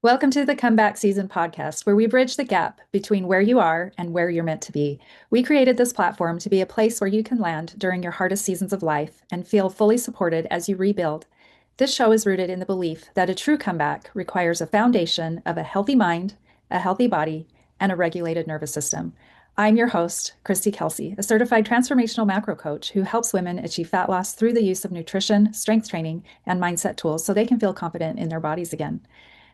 Welcome to the Comeback Season podcast, where we bridge the gap between where you are and where you're meant to be. We created this platform to be a place where you can land during your hardest seasons of life and feel fully supported as you rebuild. This show is rooted in the belief that a true comeback requires a foundation of a healthy mind, a healthy body, and a regulated nervous system. I'm your host, Christy Kelsey, a certified transformational macro coach who helps women achieve fat loss through the use of nutrition, strength training, and mindset tools so they can feel confident in their bodies again.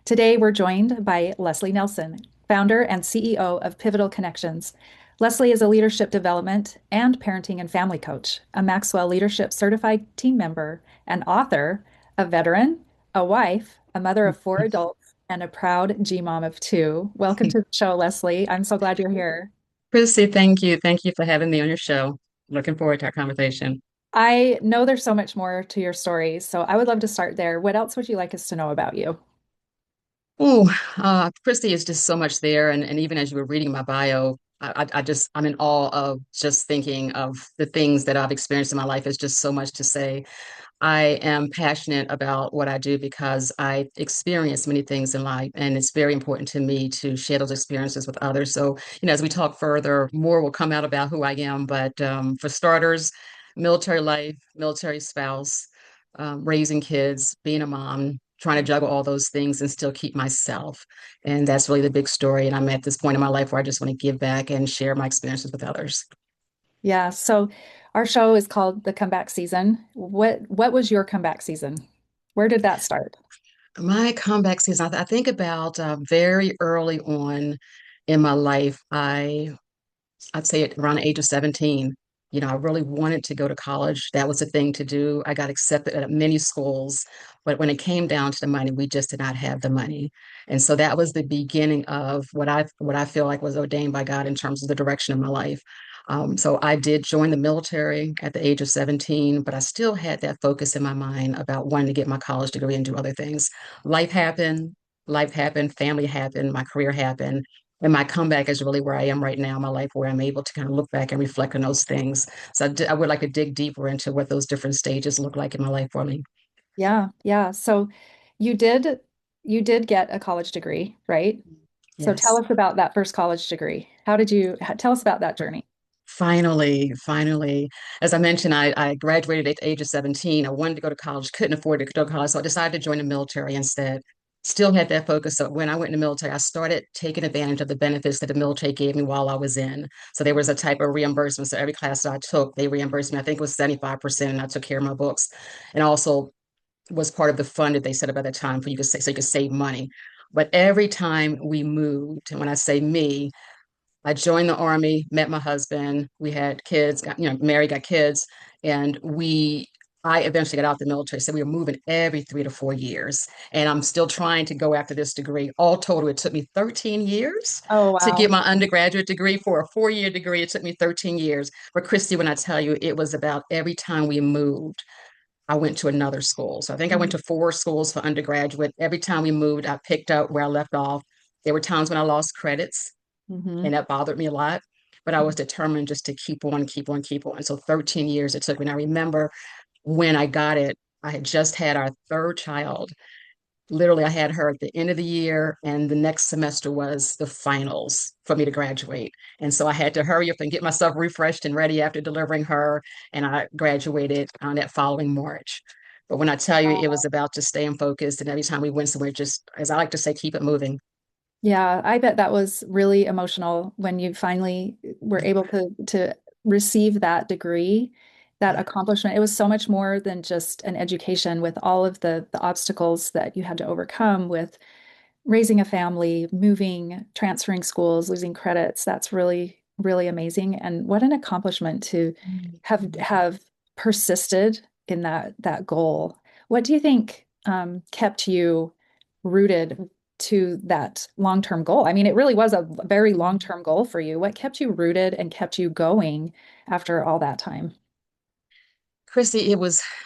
Today, we're joined by Leslie Nelson, founder and CEO of Pivotal Connections. Leslie is a leadership development and parenting and family coach, a Maxwell Leadership Certified team member, an author, a veteran, a wife, a mother of four adults, and a proud G mom of two. Welcome to the show, Leslie. I'm so glad you're here. Christy, thank you. Thank you for having me on your show. Looking forward to our conversation. I know there's so much more to your story, so I would love to start there. What else would you like us to know about you? Oh, Christy is just so much there. And even as you were reading my bio, I'm in awe of just thinking of the things that I've experienced in my life. Is just so much to say. I am passionate about what I do because I experience many things in life, and it's very important to me to share those experiences with others. So, as we talk further, more will come out about who I am. But for starters, military life, military spouse, raising kids, being a mom, trying to juggle all those things and still keep myself. And that's really the big story. And I'm at this point in my life where I just want to give back and share my experiences with others. Yeah, so our show is called The Comeback Season. What was your comeback season? Where did that start? My comeback season, I think about very early on in my life. I'd say at around the age of 17. I really wanted to go to college. That was the thing to do. I got accepted at many schools, but when it came down to the money, we just did not have the money. And so that was the beginning of what I feel like was ordained by God in terms of the direction of my life. So I did join the military at the age of 17, but I still had that focus in my mind about wanting to get my college degree and do other things. Life happened, life happened, family happened, my career happened. And my comeback is really where I am right now in my life, where I'm able to kind of look back and reflect on those things. So I would like to dig deeper into what those different stages look like in my life for me. Yeah, yeah. So you did you did get a college degree, right? So tell Yes. us about that first college degree. How did you tell us about that journey? Finally, as I mentioned, I graduated at the age of 17. I wanted to go to college, couldn't afford to go to college, so I decided to join the military instead. Still had that focus. So when I went in the military, I started taking advantage of the benefits that the military gave me while I was in. So there was a type of reimbursement. So every class that I took, they reimbursed me. I think it was 75%, and I took care of my books. And also was part of the fund that they set up at the time for you to say so you could save money. But every time we moved, and when I say me, I joined the army, met my husband. We had kids, got married, got kids, and I eventually got out the military. So we were moving every 3 to 4 years, and I'm still trying to go after this degree. All total, it took me 13 years Oh, to get wow. my undergraduate degree. For a 4 year degree, it took me 13 years. But Christy, when I tell you, it was about every time we moved, I went to another school. So I think I went to 4 schools for undergraduate. Every time we moved, I picked up where I left off. There were times when I lost credits, Mm-hmm. and that bothered me a lot. But I was determined just to keep on, keep on, keep on. So 13 years it took me. And I remember when I got it, I had just had our third child. Literally, I had her at the end of the year, and the next semester was the finals for me to graduate. And so I had to hurry up and get myself refreshed and ready after delivering her. And I graduated on that following March. But when I tell you, it was about just staying focused. And every time we went somewhere, just as I like to say, keep it moving. Yeah, I bet that was really emotional when you finally were able to receive that degree, that Yeah. accomplishment. It was so much more than just an education with all of the obstacles that you had to overcome with raising a family, moving, transferring schools, losing credits. That's really, really amazing. And what an accomplishment to have persisted in that goal. What do you think kept you rooted to that long-term goal? I mean, it really was a very long-term goal for you. What kept you rooted and kept you going after all that time? Christy,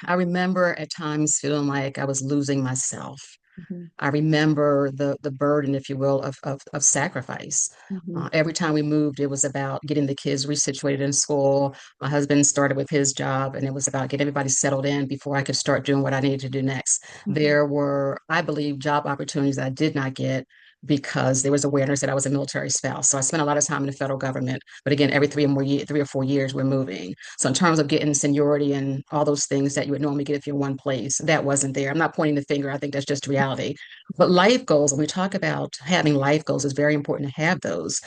I remember at times feeling like I was losing myself. Mhm. I remember the burden, if you will, of sacrifice. Mhm. Every time we moved, it was about getting the kids resituated in school. My husband started with his job, and it was about getting everybody settled in before I could start doing what I needed to do next. Mhm. There were, I believe, job opportunities that I did not get because there was awareness that I was a military spouse. So I spent a lot of time in the federal government. But again, every 3 or 4 years, we're moving. So in terms of getting seniority and all those things that you would normally get if you're in one place, that wasn't there. I'm not pointing the finger. I think that's just reality. But life goals, when we talk about having life goals, it's very important to have those.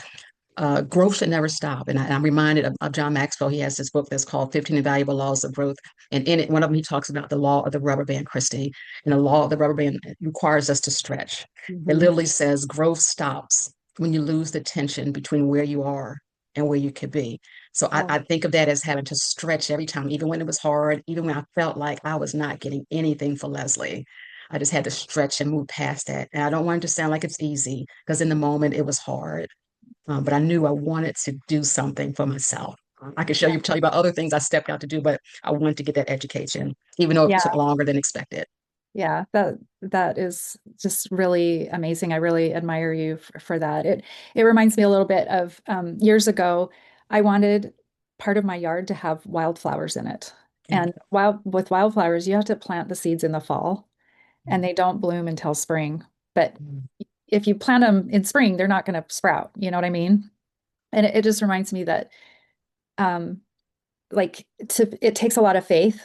Growth should never stop. And I'm reminded of John Maxwell. He has this book that's called 15 Invaluable Laws of Growth. And in it, one of them, he talks about the law of the rubber band, Christy. And the law of the rubber band requires us to stretch. It Mhm. literally says growth stops when you lose the tension between where you are and where you could be. So Oh, I think of that as having to stretch every time, even when it was hard, even when I felt like I was not getting anything for Leslie. I just had to stretch and move past that. And I don't want it to sound like it's easy because in the moment it was hard, but I knew I wanted to do something for myself. I could yeah. tell you about other things I stepped out to do, but I wanted to get that education, even though it took Yeah. longer than expected. Yeah, that is just really amazing. I really admire you for that. It reminds me a little bit of years ago, I wanted part of my yard to have wildflowers in it. Mm, And with wildflowers, you have to plant the seeds in the fall and they don't bloom until spring. But mm, if you plant them in spring, they're not going to sprout. You know what I mean? And it just reminds me that um it takes a lot of faith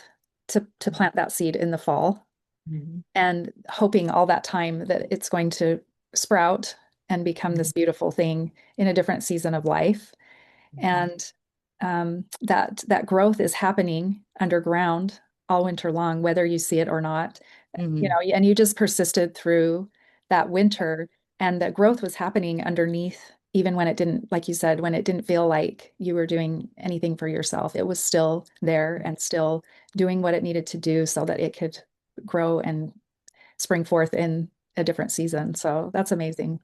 to plant that seed in the fall mm, and hoping all that time that it's going to sprout and become mm, this beautiful thing in a different season of life. mm, And that growth is happening underground all winter long, whether you see it or not. You mm, know, and you just persisted through that winter, and that growth was happening underneath, even when it didn't, like you said, when it didn't feel like you were doing anything for yourself. It was still there and still doing what it needed to do so that it could grow and spring forth in a different season. So that's amazing.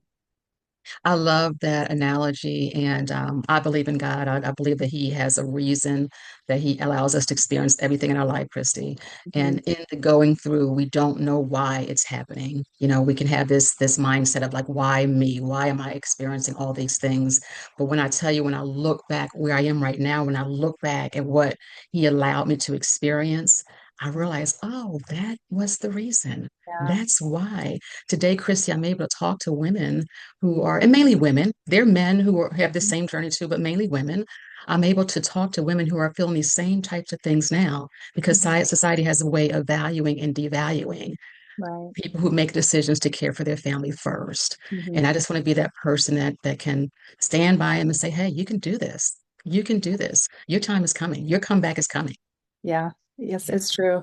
I love that analogy, and I believe in God. I believe that He has a reason that He allows us to experience everything in our life, Christy. Mhm. And in the going through, we don't know why it's happening. You know, we can have this mindset of like, why me? Why am I experiencing all these things? But when I tell you, when I look back where I am right now, when I look back at what He allowed me to experience, I realize, oh, that was the reason. Yeah. That's why. Today, Christy, I'm able to talk to women who are, and mainly women, they're men who have the same journey too, but mainly women. I'm able to talk to women who are feeling these same types of things now because Mhm. society has a way of valuing and devaluing Right. people who make decisions to care for their family first. And Mhm. I just want to be that person that can stand by them and say, hey, you can do this. You can do this. Your time is coming. Your comeback is coming. Yeah. Yes, Yeah. it's true.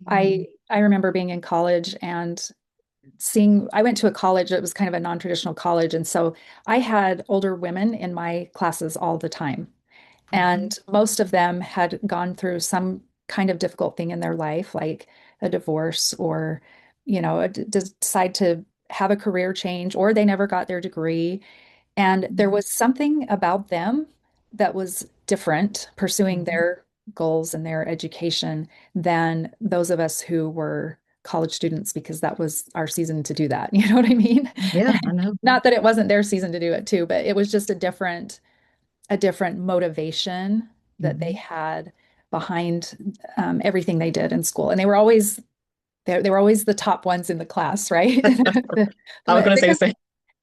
Mhm. I remember being in college and seeing, I went to a college that was kind of a non-traditional college. And so I had older women in my classes all the time. Mhm. And most of them had gone through some kind of difficult thing in their life, like a divorce or, decide to have a career change, or they never got their degree. And there Mhm. was something about them that was different, pursuing Mhm. their goals and their education than those of us who were college students, because that was our season to do that. You know what I mean? Yeah, I know. Not that it wasn't their season to do it too, but it was just a different motivation that they Mhm. had behind everything they did in school. And they were always the top ones in the class, right? I was going to say the Because same.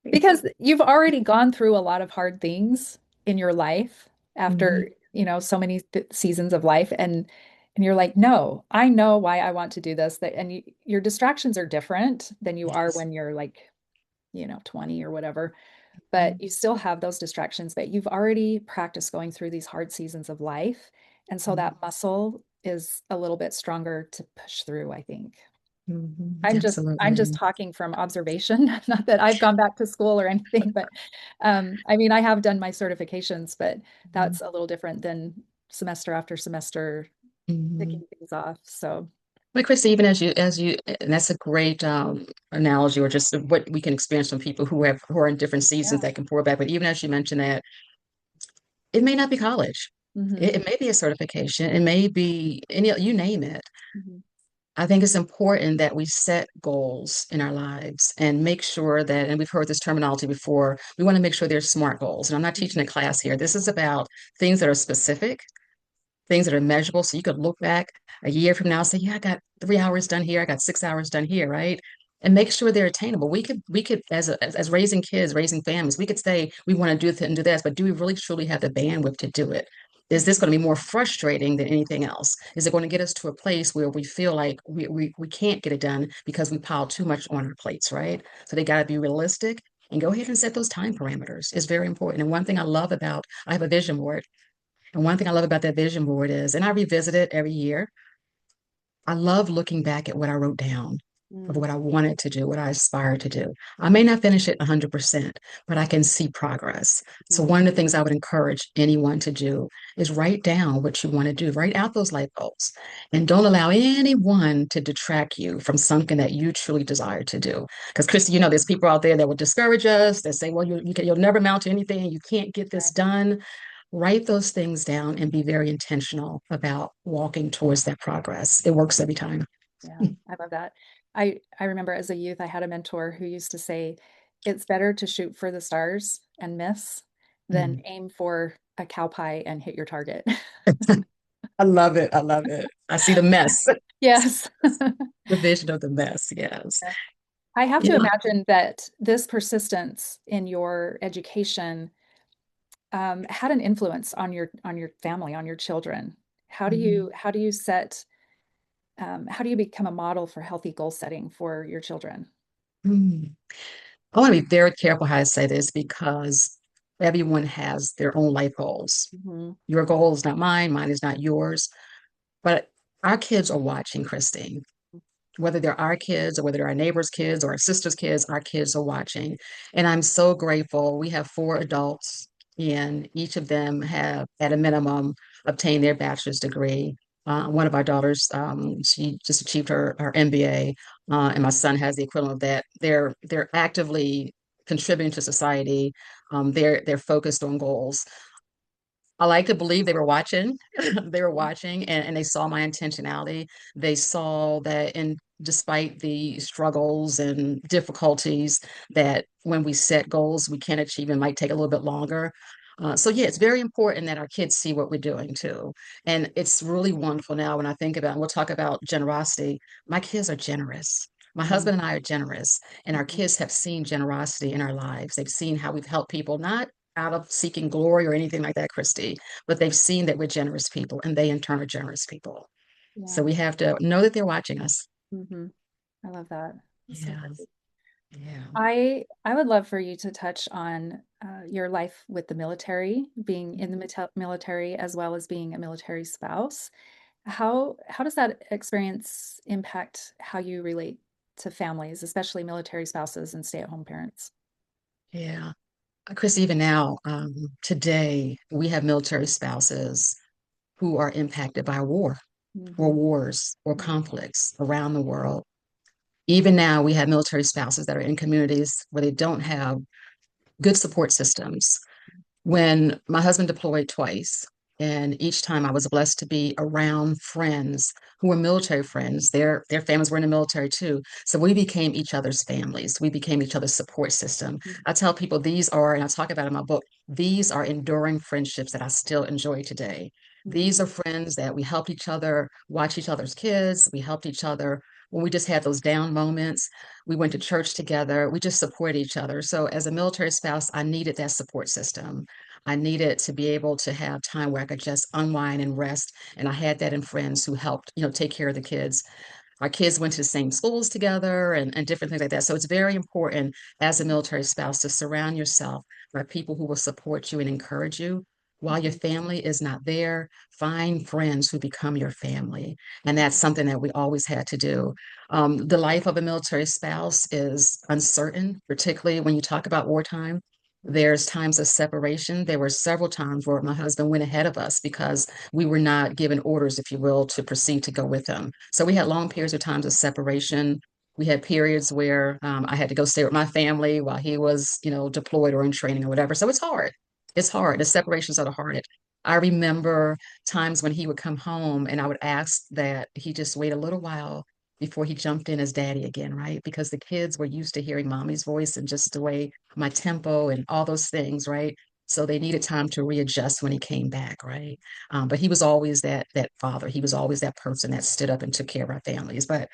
because you've already gone through a lot of hard things in your life Mhm. after, so many seasons of life, and you're like, no, I know why I want to do this. And your distractions are different than you are Yes. when you're like, 20 or whatever, Mhm. but you still have those distractions, but you've already practiced going through these hard seasons of life. And so Mhm. that muscle is a little bit stronger to push through, I think. Mhm. I'm just Absolutely. talking from observation, not that I've gone back to school or anything, but I mean, I have done my certifications, but Mhm. that's a little different than semester after semester Mhm. picking things off. So, But Christy, even and that's a great analogy, or just what we can experience from people who are in different seasons yeah. that can pour back. But even as you mentioned that, it may not be college, Hmm. it may be a certification, it may be any, you name it. Hmm. I think it's important that we set goals in our lives and make sure that, and we've heard this terminology before, we want to make sure they're SMART goals. And I'm not teaching a class here. This is about things that are specific, things that are measurable. So you could look back a year from now and say, yeah, I got 3 hours done here, I got 6 hours done here, right? And make sure they're attainable. We could as raising kids, raising families, we could say we want to do this and do this, but do we really truly have the bandwidth to do it? Is this going to be more frustrating than anything else? Is it going to get us to a place where we feel like we can't get it done because we pile too much on our plates, right? So they got to be realistic and go ahead and set those time parameters. It's very important. And one thing I love about, I have a vision board, and one thing I love about that vision board is, and I revisit it every year, I love looking back at what I wrote down of Mm, what I wanted to do, what I aspired to do. I may not finish it 100%, but I can see progress. So, mhm. one of the things I would encourage anyone to do is write down what you want to do, write out those life goals, and don't allow anyone to detract you from something that you truly desire to do. Because, Christy, there's people out there that will discourage us, that say, well, you'll never amount to anything, you can't get this Right. done. Write those things down and be very intentional about walking towards that progress. It works every time. Yeah, I love that. I remember as a youth, I had a mentor who used to say, it's better to shoot for the stars and miss than Mm. aim for a cow pie and hit your target. I love it. I love it. I see the mess, Yes. the vision of the mess. Yes. Yeah. I have to Yeah. imagine that this persistence in your education had an influence on your family, on your children. Mhm. How do you set how do you become a model for healthy goal setting for your children? Mm. I want to be very careful how I say this because everyone has their own life goals. Mhm. Your goal is not mine, mine is not yours. But our kids are watching, Christine. Whether they're our kids or whether they're our neighbors' kids or our sister's kids, our kids are watching. And I'm so grateful. We have four adults, and each of them have, at a minimum, obtained their bachelor's degree. One of our daughters, she just achieved her MBA, and my son has the equivalent of that. They're actively contributing to society. They're focused on goals. I like to believe they were watching. They were watching and they saw my intentionality. They saw that in despite the struggles and difficulties that when we set goals, we can achieve and might take a little bit longer. So yeah, it's very important that our kids see what we're doing too. And it's really wonderful now when I think about, and we'll talk about generosity. My kids are generous. My Mhm. husband and I are generous, and our Mhm. kids have seen generosity in our lives. They've seen how we've helped people, not out of seeking glory or anything like that, Christy, but they've seen that we're generous people and they in turn are generous people. So Yeah. we have to know that they're watching us. Hmm. I love that. That's so Yeah, great. yeah. I would love for you to touch on your life with the military, being in the military as well as being a military spouse. How does that experience impact how you relate to families, especially military spouses and stay-at-home parents? Yeah. Chris, even now, today, we have military spouses who are impacted by war or Hmm. wars or conflicts around the world. Even now, we have military spouses that are in communities where they don't have good support systems. When my husband deployed twice, and each time I was blessed to be around friends who were military friends. Their families were in the military too. So we became each other's families. We became each other's support system. I tell people these are, and I talk about in my book, these are enduring friendships that I still enjoy today. These Hmm. are friends that we helped each other watch each other's kids. We helped each other when we just had those down moments. We went to church together. We just supported each other. So as a military spouse, I needed that support system. I needed to be able to have time where I could just unwind and rest. And I had that in friends who helped, take care of the kids. Our kids went to the same schools together and different things like that. So it's very important as a military spouse to surround yourself by people who will support you and encourage you. While your Hmm. family is not there, find friends who become your family. And that's something that we always had to do. The life of a military spouse is uncertain, particularly when you talk about wartime. There's times of separation. There were several times where my husband went ahead of us because we were not given orders, if you will, to proceed to go with him. So we had long periods of times of separation. We had periods where I had to go stay with my family while he was, deployed or in training or whatever. So it's hard. It's hard. The separations are the hardest. I remember times when he would come home and I would ask that he just wait a little while before he jumped in as daddy again, right? Because the kids were used to hearing mommy's voice and just the way my tempo and all those things, right? So they needed time to readjust when he came back, right? But he was always that father. He was always that person that stood up and took care of our families. But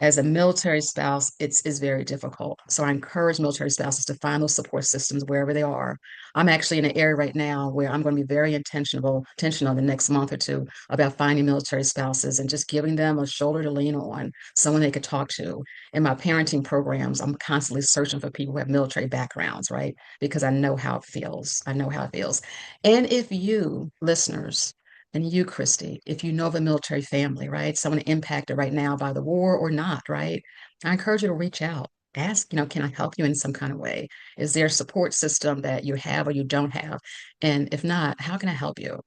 as a military spouse, it's very difficult. So I encourage military spouses to find those support systems wherever they are. I'm actually in an area right now where I'm going to be very intentional the next month or two about finding military spouses and just giving them a shoulder to lean on, someone they could talk to. In my parenting programs, I'm constantly searching for people who have military backgrounds, right? Because I know how it feels. I know how it feels. And if you, listeners, and you, Christy, if you know of a military family, right? Someone impacted right now by the war or not, right? I encourage you to reach out. Ask, can I help you in some kind of way? Is there a support system that you have or you don't have? And if not, how can I help you?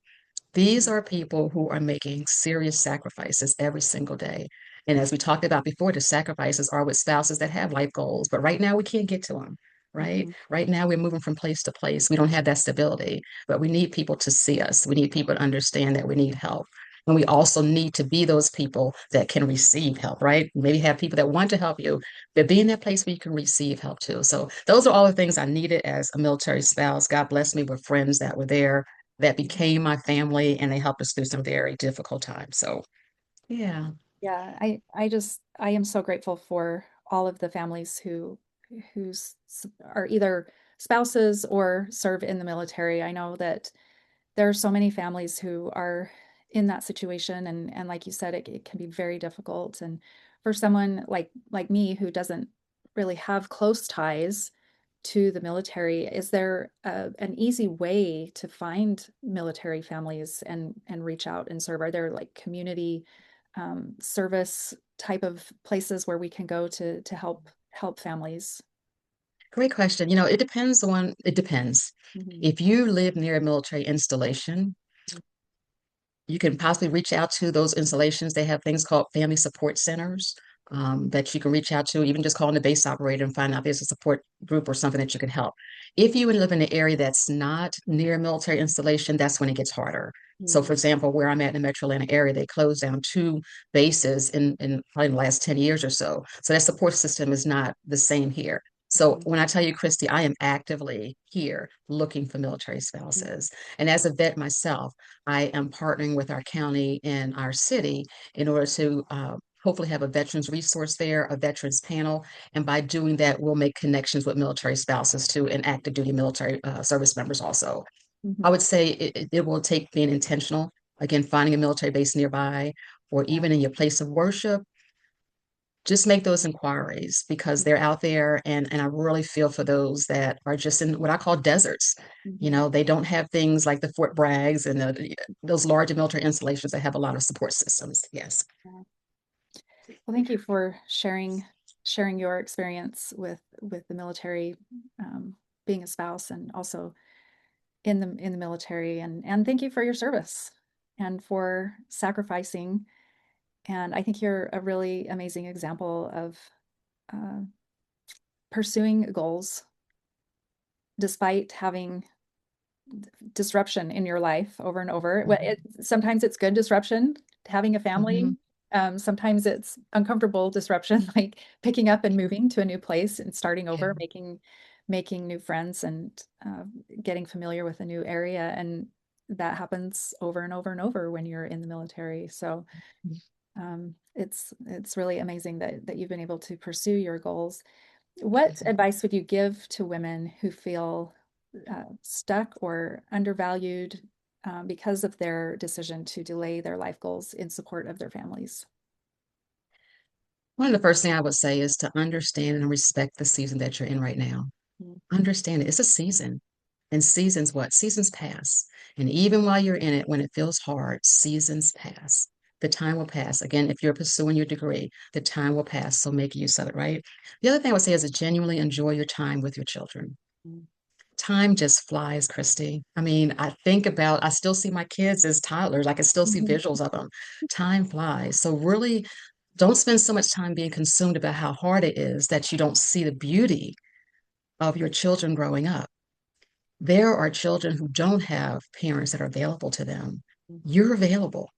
These Mhm. are people who are making serious sacrifices every single day. And as we talked about before, the sacrifices are with spouses that have life goals, but right now we can't get to them, right? Mhm. Right now we're moving from place to place. We don't have that stability, but we need people to see us. We need people to understand that we need help. And we also need to be those people that can receive help, right? Maybe have people that want to help you, but be in that place where you can receive help too. So those are all the things I needed as a military spouse. God bless me with friends that were there that Mhm. became my family and they helped us through some very difficult times. So, yeah. Yeah, I am so grateful for all of the families who are either spouses or serve in the military. I know that there are so many families who are in that situation, and like you said, it can be very difficult. And for someone like me who doesn't really have close ties to the military, is there an easy way to find military families and reach out and serve? Are there like community service type of places where we can go to help families? Great question. It depends. Mhm. If you live near a military installation, you can possibly reach out to those installations. They have things called family support centers that you can reach out to, even just calling the base operator and find out if there's a support group or something that you can help. If you live in an area that's not near a military installation, that's when it gets harder. So, for Mhm. example, where I'm at in the Metro Atlanta area, they closed down two bases in probably the last 10 years or so. So that support system is not the same here. So Mhm. when I tell you, Christy, I am actively here looking for military Mhm. spouses. And as a vet myself, I am partnering with our county and our city in order to hopefully have a veterans resource there, a veterans panel. And by doing that, we'll make connections with military spouses too and active duty military service members also. I Mhm. would say it will take being intentional, again, finding a military base nearby or Yeah. even in your place of worship. Just make those inquiries because they're out there, and I really feel for those that are just in what I call deserts. Mhm. They don't have things like the Fort Braggs and those larger military installations that have a lot of support systems. Yes. Yeah. Well, thank you for sharing your experience with the military, being a spouse, and also in the military, and thank you for your service and for sacrificing. And I think you're a really amazing example of uh, pursuing goals despite having disruption in your life over and over. Sometimes it's good disruption, having a family. Hmm. Sometimes it's uncomfortable disruption, like picking up and moving to a new place and starting Yeah. over, making new friends and getting familiar with a new area. And that happens over and over and over when you're in the military. So it's really amazing that you've been able to pursue your goals. What advice would you give to women who feel stuck or undervalued because of their decision to delay their life goals in support of their families? One of the first thing I would say is to understand and respect the season that you're in right now. Mm. Understand it. It's a season. And seasons what? Seasons pass. And even while you're in it, when it feels hard, seasons pass. The time will pass. Again, if you're pursuing your degree, the time will pass. So make use of it, right? The other thing I would say is to genuinely enjoy your time with your children. Mm. Time just flies, Christy. I mean, I still see my kids as toddlers. I can still see Mhm. visuals of them. Time flies. So really don't spend so much time being consumed about how hard it is that you don't see the beauty of your children growing up. There are children who don't have parents that are available to them. You're available.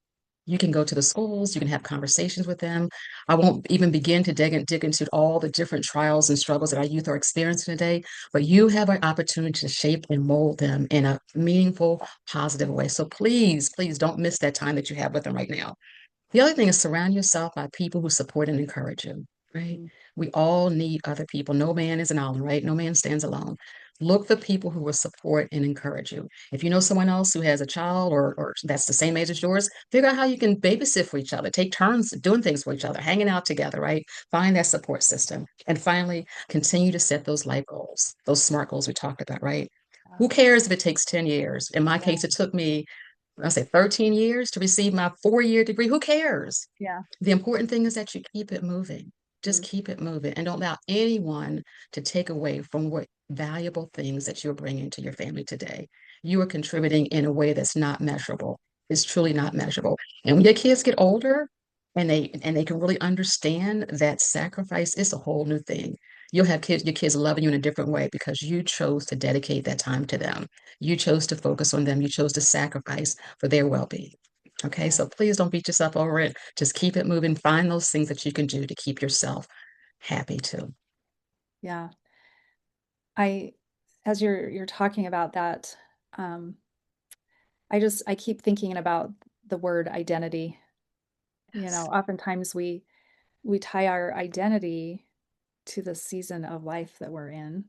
You can go to the schools, you can have conversations with them. I won't even begin to dig into all the different trials and struggles that our youth are experiencing today, but you have an opportunity to shape and mold them in a meaningful, positive way. So please, please don't miss that time that you have with them right now. The other thing is surround yourself by people who support and encourage you, right? Mhm. We all need other people. No man is an island, right? No man stands alone. Look for people who will support and encourage you. If you know someone else who has a child or that's the same age as yours, figure out how you can babysit for each other, take turns doing things for each other, hanging out together, right? Find that support system. And finally, continue to set those life goals, those SMART goals we talked about, right? Yeah. Who cares if it takes 10 years? In my Yeah. case, it took me, I say 13 years to receive my 4-year degree. Who cares? Yeah. The important thing is that you keep it moving. Just Mm. keep it moving and don't allow anyone to take away from what valuable things that you're bringing to your family today. You are contributing in a way that's not measurable. It's truly not measurable. And when your kids get older and they can really understand that sacrifice is a whole new thing. You'll have kids, your kids loving you in a different way because you chose to dedicate that time to them. You chose to focus on them. You chose to sacrifice for their well-being. Okay, Yeah. so please don't beat yourself over it. Just keep it moving. Find those things that you can do to keep yourself happy too. Yeah. I, as you're talking about that, um, I keep thinking about the word identity. You know, Yes. oftentimes we tie our identity to the season of life that we're in.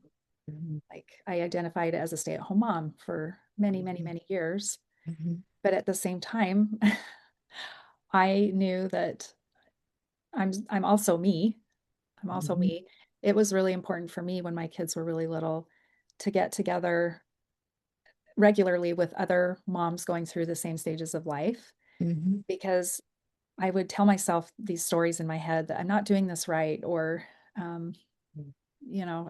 Mhm, Like I identified as a stay-at-home mom for many, many, mhm, many years, mhm, but at the same time, I knew that I'm also me. I'm also mhm, me. It was really important for me when my kids were really little to get together regularly with other moms going through the same stages of life mhm, because I would tell myself these stories in my head that I'm not doing this right or um,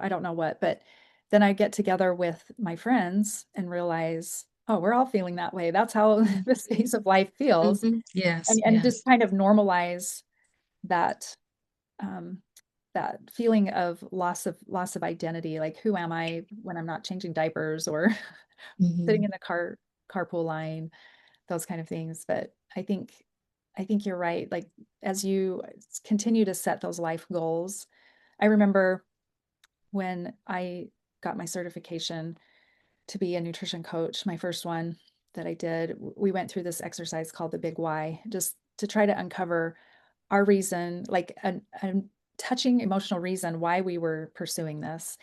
I don't know what, but then I get together with my friends and realize, oh, we're all feeling that way. That's how mhm, this phase of life feels. mhm. Yes, And just yes. kind of normalize that um, that feeling of loss of identity, like who am I when I'm not changing diapers or sitting Mhm, in the carpool line, those kind of things. But I think you're right. Like as you continue to set those life goals, I remember when I got my certification to be a nutrition coach, my first one that I did, we went through this exercise called the Big Why, just to try to uncover our reason, like a touching emotional reason why we were pursuing this.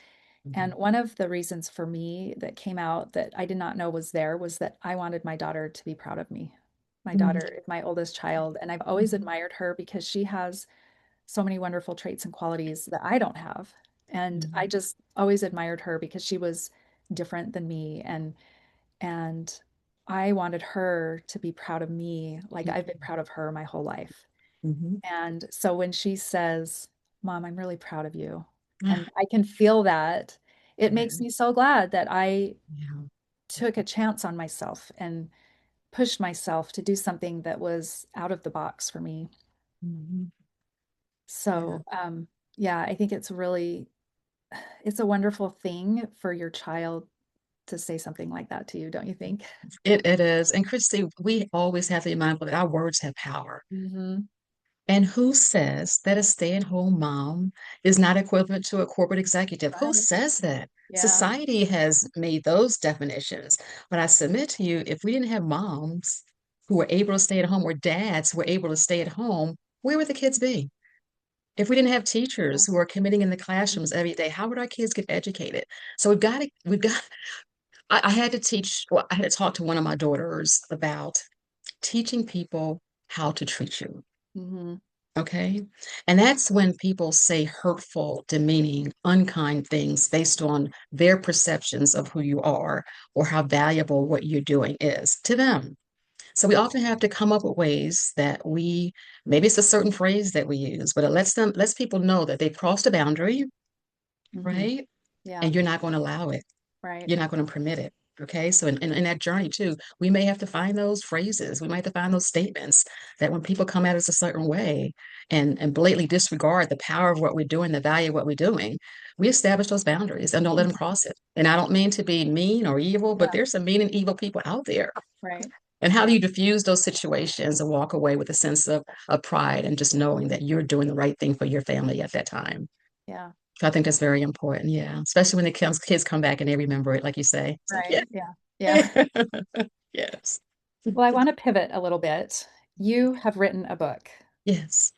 And mhm, one of the reasons for me that came out that I did not know was there was that I wanted my daughter to be proud of me. My mhm, daughter is my oldest child, and I've always mhm, admired her because she has so many wonderful traits and qualities that I don't have. And I mhm, just always admired her because she was different than me and I wanted her to be proud of me like I've been proud of her my whole life. mhm, And so when she says, "Mom, I'm really proud of you," ah, and I can feel that, it makes yeah, me so glad that I yeah, took a chance on myself and pushed myself to do something that was out of the box for me. mhm, yeah. So, yeah, I think it's a wonderful thing for your child to say something like that to you, don't you think? It is. And Christy, we always have to be mindful that our words have power. Hmm. And who says that a stay-at-home mom is not equivalent to a corporate executive? Who Right. says that? Yeah. Society has made those definitions. But I submit to you, if we didn't have moms who were able to stay at home or dads who were able to stay at home, where would the kids be? If we didn't have teachers who are committing in the classrooms every day, how would our kids get educated? So I had to teach, well, I had to talk to one of my daughters about teaching people how to treat you. Hmm. Okay. And that's when people say hurtful, demeaning, unkind things based on their perceptions of who you are or how valuable what you're doing is to them. So we often have to come up with ways that maybe it's a certain phrase that we use, but it lets people know that they've crossed a boundary, Hmm. right? Yeah. And you're not going to allow it. Right. You're not going to permit it. Okay. So in that journey too, we may have to find those phrases. We might have to find those statements that when people come at us a certain way and blatantly disregard the power of what we're doing, the value of what we're doing, we establish those boundaries and don't let them Mhm. cross it. And I don't mean to be mean or evil, but Yeah. there's some mean and evil people out there. Right. And how do you diffuse those situations and walk away with a sense of pride and just knowing that you're doing the right thing for your family at that time? Yeah. So I think that's very important. Yeah. Especially when the kids come back and they remember it, like you say. It's like, Right. yeah. Yeah. Yeah. Yes. Well, I want to pivot a little bit. You have written a book. Yes.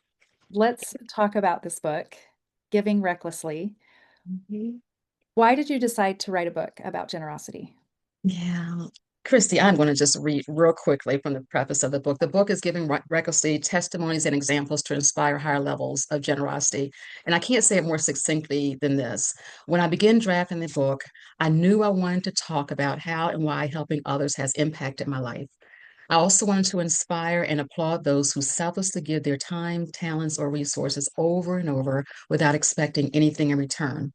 Let's talk about this book, Giving Recklessly. Mhm. Why did you decide to write a book about generosity? Yeah. Christy, I'm going to just read real quickly from the preface of the book. The book is giving recklessly testimonies and examples to inspire higher levels of generosity. And I can't say it more succinctly than this. When I began drafting the book, I knew I wanted to talk about how and why helping others has impacted my life. I also wanted to inspire and applaud those who selflessly give their time, talents, or resources over and over without expecting anything in return.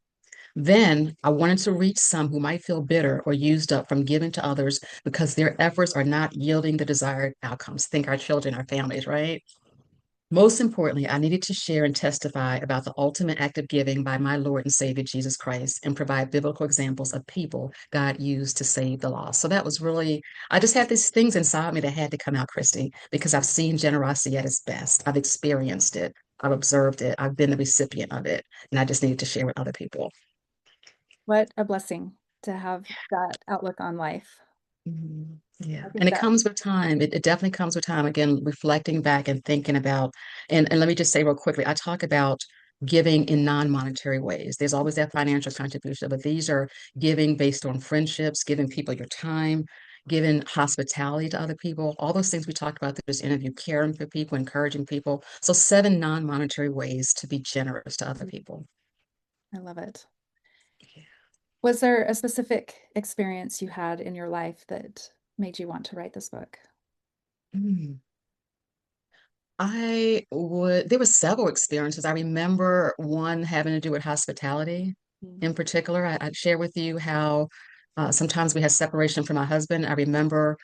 Then I wanted to reach some who might feel bitter or used up from giving to others because their efforts are not yielding the desired outcomes. Think our children, our families, right? Most importantly, I needed to share and testify about the ultimate act of giving by my Lord and Savior Jesus Christ and provide biblical examples of people God used to save the lost. So that was really, I just had these things inside me that had to come out, Christy, because I've seen generosity at its best. I've experienced it, I've observed it, I've been the recipient of it, and I just needed to share with other people. What a blessing to have that outlook on life. Yeah. I And think it that, comes with time. It definitely comes with time. Again, reflecting back and thinking about, and let me just say real quickly, I talk about giving in non-monetary ways. There's always that financial contribution, but these are giving based on friendships, giving people your time, giving hospitality to other people, all those things we talked about through this interview, caring for people, encouraging people. So 7 non-monetary ways to be generous to other people. I love it. Was there a specific experience you had in your life that made you want to write this book? Mm. There were several experiences. I remember one having to do with hospitality Mm. in particular. I'd share with you how sometimes we had separation from my husband. I remember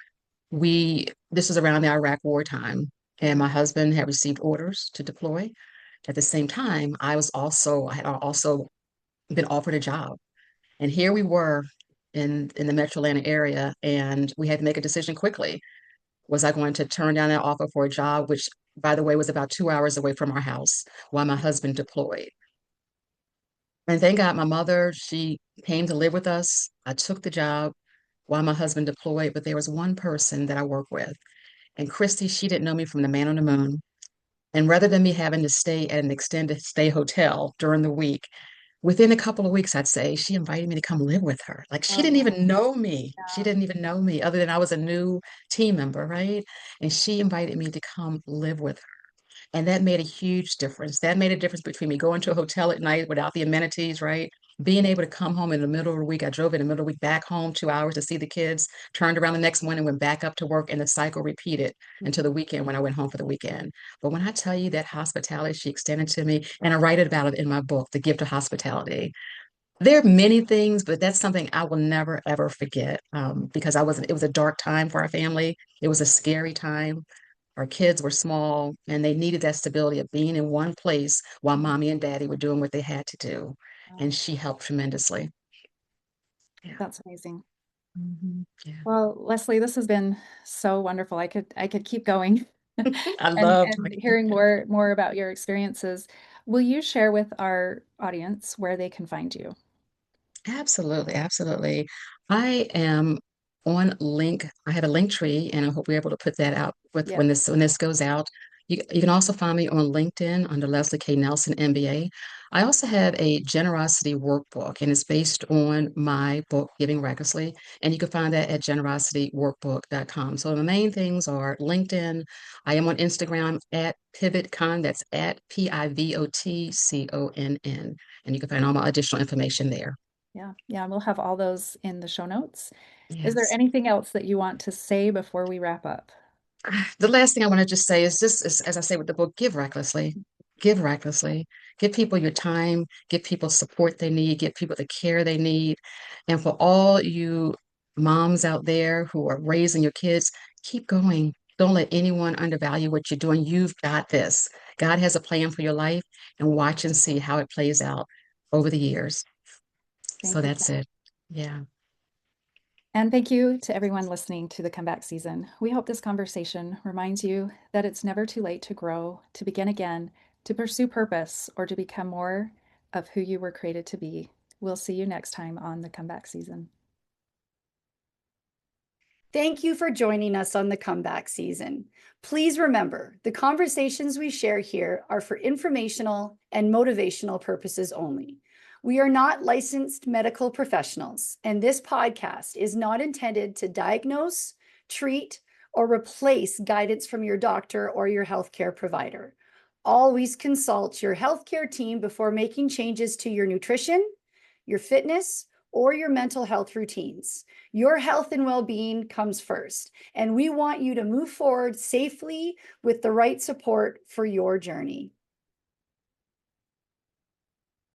this was around the Iraq war time, and my husband had received orders to deploy. At the same time, I had also been offered a job. And here we were in the Metro Atlanta area, and we had to make a decision quickly. Was I going to turn down that offer for a job, which, by the way, was about 2 hours away from our house while my husband deployed? And thank God my mother, she came to live with us. I took the job while my husband deployed, but there was one person that I work with. And Christy, she didn't know me from the man on the moon. And rather than me having to stay at an extended stay hotel during the week, within a couple of weeks, I'd say, she invited me to come live with her. Like she Oh, didn't wow. even know me. She Yeah. didn't even know me other than I was a new team member, right? And she invited me to come live with her. And that made a huge difference. That made a difference between me going to a hotel at night without the amenities, right? Being able to come home in the middle of the week. I drove in the middle of the week back home 2 hours to see the kids, turned around the next morning, went back up to work, and the cycle repeated until the weekend when I went home for the weekend. But when I tell you that hospitality she extended to me, and I write about it in my book, The Gift of Hospitality, there are many things, but that's something I will never, ever forget because it was a dark time for our family. It was a scary time. Our kids were small and they needed that stability of being in one place while mommy and daddy were doing what they had to do. Wow. And she helped tremendously. Yeah. That's amazing. Yeah. Well, Leslie, this has been so wonderful. I could keep going I and love and talking. hearing more about your experiences. Will you share with our audience where they can find you? Absolutely, absolutely. I am on link. I have a link tree, and I hope we're able to put that out with Yep. when this goes out. You can also find me on LinkedIn under Leslie K. Nelson MBA. I also have a generosity workbook, and it's based on my book, Giving Recklessly. And you can find that at generosityworkbook.com. So the main things are LinkedIn. I am on Instagram at PivotCon. That's at PIVOTCONN. And you can find all my additional information there. Yeah. Yeah. We'll have all those in the show notes. Is there Yes. anything else that you want to say before we wrap up? The last thing I want to just say is just as I say with the book, give recklessly, give recklessly, give people your time, give people support they need, give people the care they need. And for all you moms out there who are raising your kids, keep going. Don't let anyone undervalue what you're doing. You've got this. God has a plan for your life, and watch and see how it plays out over the years. So Thank you that's so it. Yeah. And thank you to everyone listening to the comeback season. We hope this conversation reminds you that it's never too late to grow, to begin again, to pursue purpose, or to become more of who you were created to be. We'll see you next time on the comeback season. Thank you for joining us on the comeback season. Please remember, the conversations we share here are for informational and motivational purposes only. We are not licensed medical professionals, and this podcast is not intended to diagnose, treat, or replace guidance from your doctor or your healthcare provider. Always consult your healthcare team before making changes to your nutrition, your fitness, or your mental health routines. Your health and well-being comes first, and we want you to move forward safely with the right support for your journey.